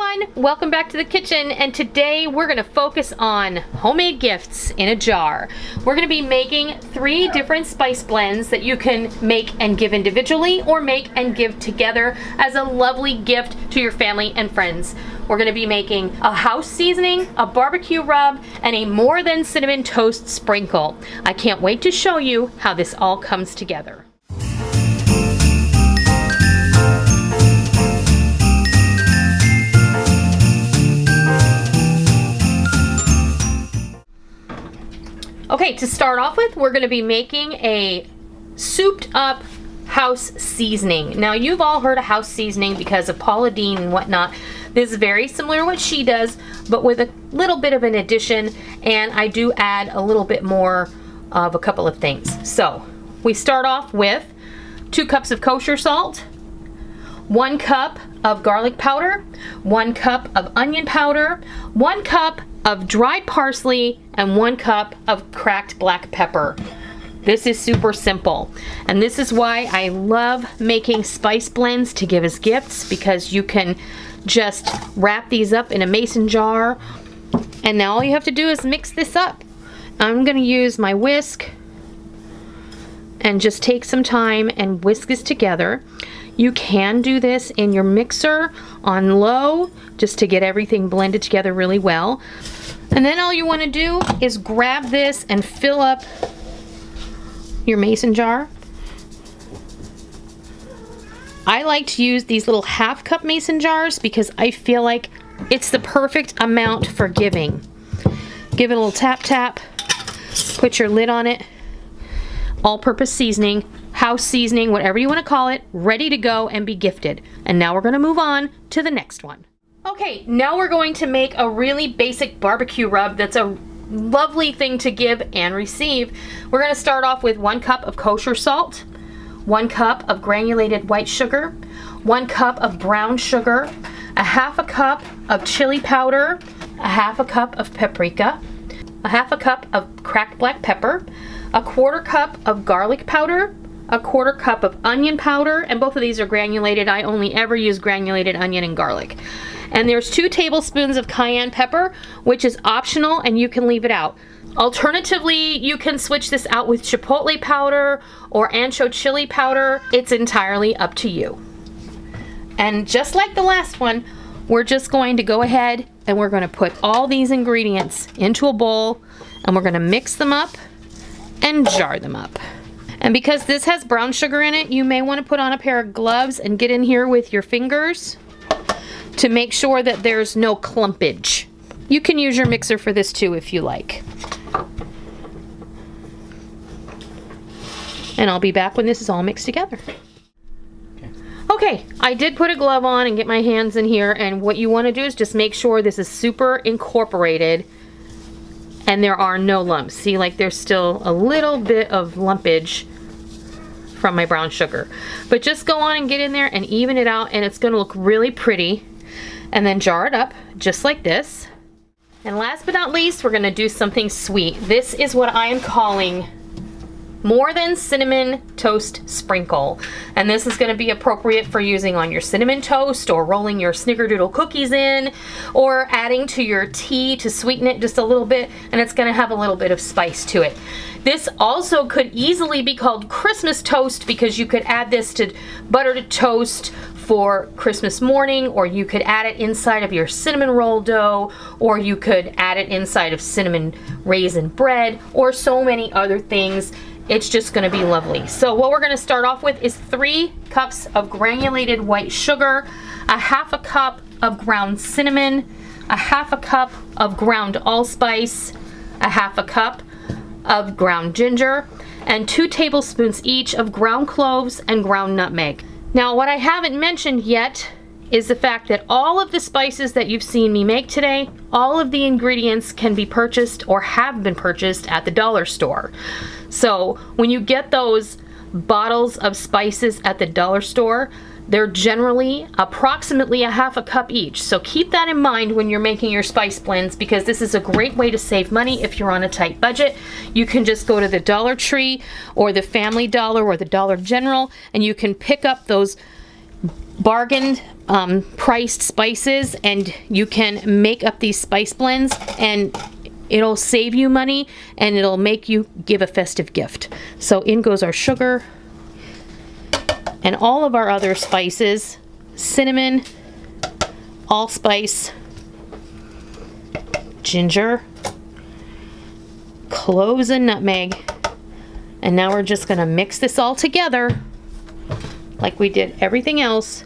everyone, welcome back to the kitchen, and today we're going to focus on homemade gifts in a jar. We're going to be making 3 different spice blends that you can make and give individually or make and give together as a lovely gift to your family and friends. We're going to be making a house seasoning, a barbecue rub, and a more than cinnamon toast sprinkle. I can't wait to show you how this all comes together. Okay, to start off with, we're going to be making a souped up house seasoning. Now, you've all heard of house seasoning because of Paula Deen and whatnot. This is very similar to what she does, but with a little bit of an addition, and I do add a little bit more of a couple of things. So, we start off with 2 cups of kosher salt, 1 cup of garlic powder, 1 cup of onion powder, 1 cup of dried parsley, and 1 cup of cracked black pepper. This is super simple, and this is why I love making spice blends to give as gifts, because you can just wrap these up in a mason jar, and now all you have to do is mix this up. I'm going to use my whisk and just take some time and whisk this together. You can do this in your mixer on low just to get everything blended together really well. And then all you want to do is grab this and fill up your mason jar. I like to use these little half-cup mason jars because I feel like it's the perfect amount for giving. Give it a little tap tap, put your lid on it, all-purpose seasoning, house seasoning, whatever you want to call it, ready to go and be gifted. And now we're going to move on to the next one. Okay, now we're going to make a really basic barbecue rub that's a lovely thing to give and receive. We're going to start off with 1 cup of kosher salt, 1 cup of granulated white sugar, 1 cup of brown sugar, a half a cup of chili powder, a half a cup of paprika, a half a cup of cracked black pepper, a 1/4 cup of garlic powder, a 1/4 cup of onion powder, and both of these are granulated. I only ever use granulated onion and garlic. And there's 2 tablespoons of cayenne pepper, which is optional and you can leave it out. Alternatively, you can switch this out with chipotle powder or ancho chili powder. It's entirely up to you. And just like the last one, we're just going to go ahead and we're going to put all these ingredients into a bowl, and we're going to mix them up and jar them up. And because this has brown sugar in it, you may want to put on a pair of gloves and get in here with your fingers to make sure that there's no clumpage. You can use your mixer for this too if you like. And I'll be back when this is all mixed together. Okay, I did put a glove on and get my hands in here, and what you want to do is just make sure this is super incorporated and there are no lumps. See, like there's still a little bit of lumpage from my brown sugar. But just go on and get in there and even it out, and it's going to look really pretty. And then jar it up just like this. And last but not least, we're going to do something sweet. This is what I am calling more than cinnamon toast sprinkle. And this is going to be appropriate for using on your cinnamon toast, or rolling your snickerdoodle cookies in, or adding to your tea to sweeten it just a little bit, and it's going to have a little bit of spice to it. This also could easily be called Christmas toast, because you could add this to buttered toast for Christmas morning, or you could add it inside of your cinnamon roll dough, or you could add it inside of cinnamon raisin bread, or so many other things. It's just going to be lovely. So what we're going to start off with is 3 cups of granulated white sugar, a half a cup of ground cinnamon, a half a cup of ground allspice, a half a cup of ground ginger, and 2 tablespoons each of ground cloves and ground nutmeg. Now, what I haven't mentioned yet is the fact that all of the spices that you've seen me make today, all of the ingredients can be purchased or have been purchased at the dollar store. So when you get those bottles of spices at the dollar store, they're generally approximately a half a cup each. So keep that in mind when you're making your spice blends, because this is a great way to save money if you're on a tight budget. You can just go to the Dollar Tree or the Family Dollar or the Dollar General, and you can pick up those bargained priced spices, and you can make up these spice blends, and it'll save you money and it'll make you give a festive gift. So in goes our sugar and all of our other spices: cinnamon, allspice, ginger, cloves, and nutmeg. And now we're just gonna mix this all together like we did everything else,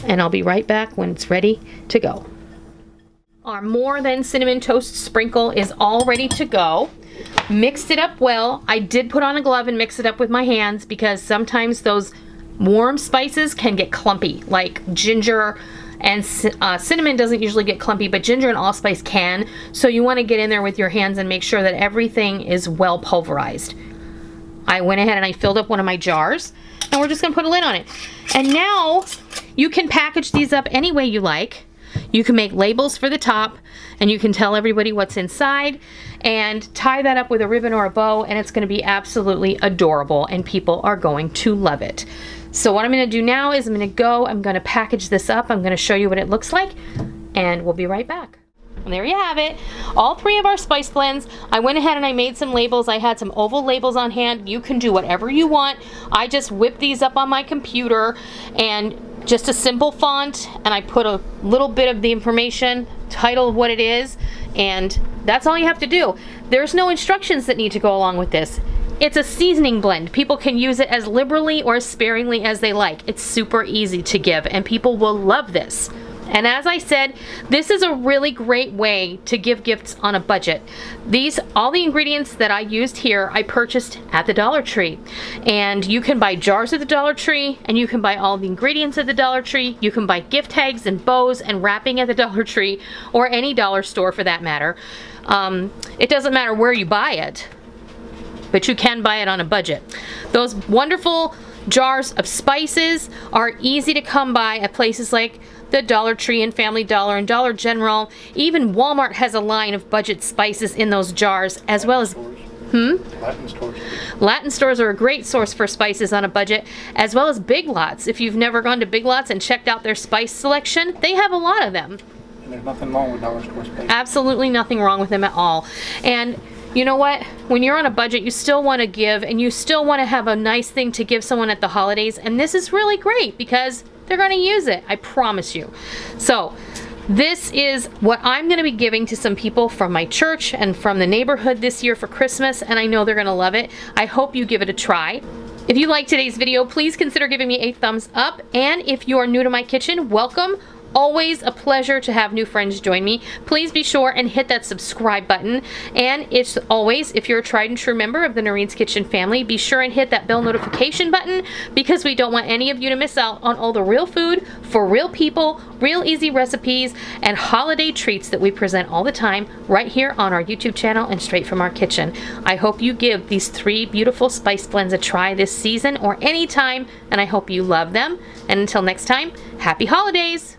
and I'll be right back when it's ready to go. Our more than cinnamon toast sprinkle is all ready to go. Mixed it up well. I did put on a glove and mix it up with my hands because sometimes those warm spices can get clumpy, like ginger and cinnamon doesn't usually get clumpy, but ginger and allspice can. So you want to get in there with your hands and make sure that everything is well pulverized. I went ahead and I filled up one of my jars, and we're just gonna put a lid on it. And now you can package these up any way you like. You can make labels for the top, and you can tell everybody what's inside, and tie that up with a ribbon or a bow, and it's gonna be absolutely adorable, and people are going to love it. So what I'm gonna do now is I'm gonna package this up. I'm gonna show you what it looks like, and we'll be right back. And there you have it, all 3 of our spice blends. I went ahead and I made some labels. I had some oval labels on hand. You can do whatever you want. I just whipped these up on my computer, and just a simple font, and I put a little bit of the information, title of what it is, and that's all you have to do. There's no instructions that need to go along with this. It's a seasoning blend. People can use it as liberally or as sparingly as they like. It's super easy to give, and people will love this. And as I said, this is a really great way to give gifts on a budget. All the ingredients that I used here, I purchased at the Dollar Tree. And you can buy jars at the Dollar Tree, and you can buy all the ingredients at the Dollar Tree. You can buy gift tags and bows and wrapping at the Dollar Tree, or any dollar store for that matter. It doesn't matter where you buy it, but you can buy it on a budget. Those wonderful jars of spices are easy to come by at places like the Dollar Tree and Family Dollar and Dollar General. Even Walmart has a line of budget spices in those jars, as well as Latin stores. Latin stores are a great source for spices on a budget, as well as Big Lots. If you've never gone to Big Lots and checked out their spice selection, they have a lot of them. And there's nothing wrong with dollar store spices. Absolutely nothing wrong with them at all. And you know what? When you're on a budget, you still want to give, and you still want to have a nice thing to give someone at the holidays. And this is really great because they're going to use it, I promise you. So this is what I'm going to be giving to some people from my church and from the neighborhood this year for Christmas, and I know they're going to love it. I hope you give it a try. If you like today's video, please consider giving me a thumbs up. And if you are new to my kitchen, welcome. Always a pleasure to have new friends join me. Please be sure and hit that subscribe button. And it's always, if you're a tried and true member of the Noreen's Kitchen family, be sure and hit that bell notification button, because we don't want any of you to miss out on all the real food for real people, real easy recipes, and holiday treats that we present all the time right here on our YouTube channel and straight from our kitchen. I hope you give these 3 beautiful spice blends a try this season or anytime, and I hope you love them. And until next time, happy holidays!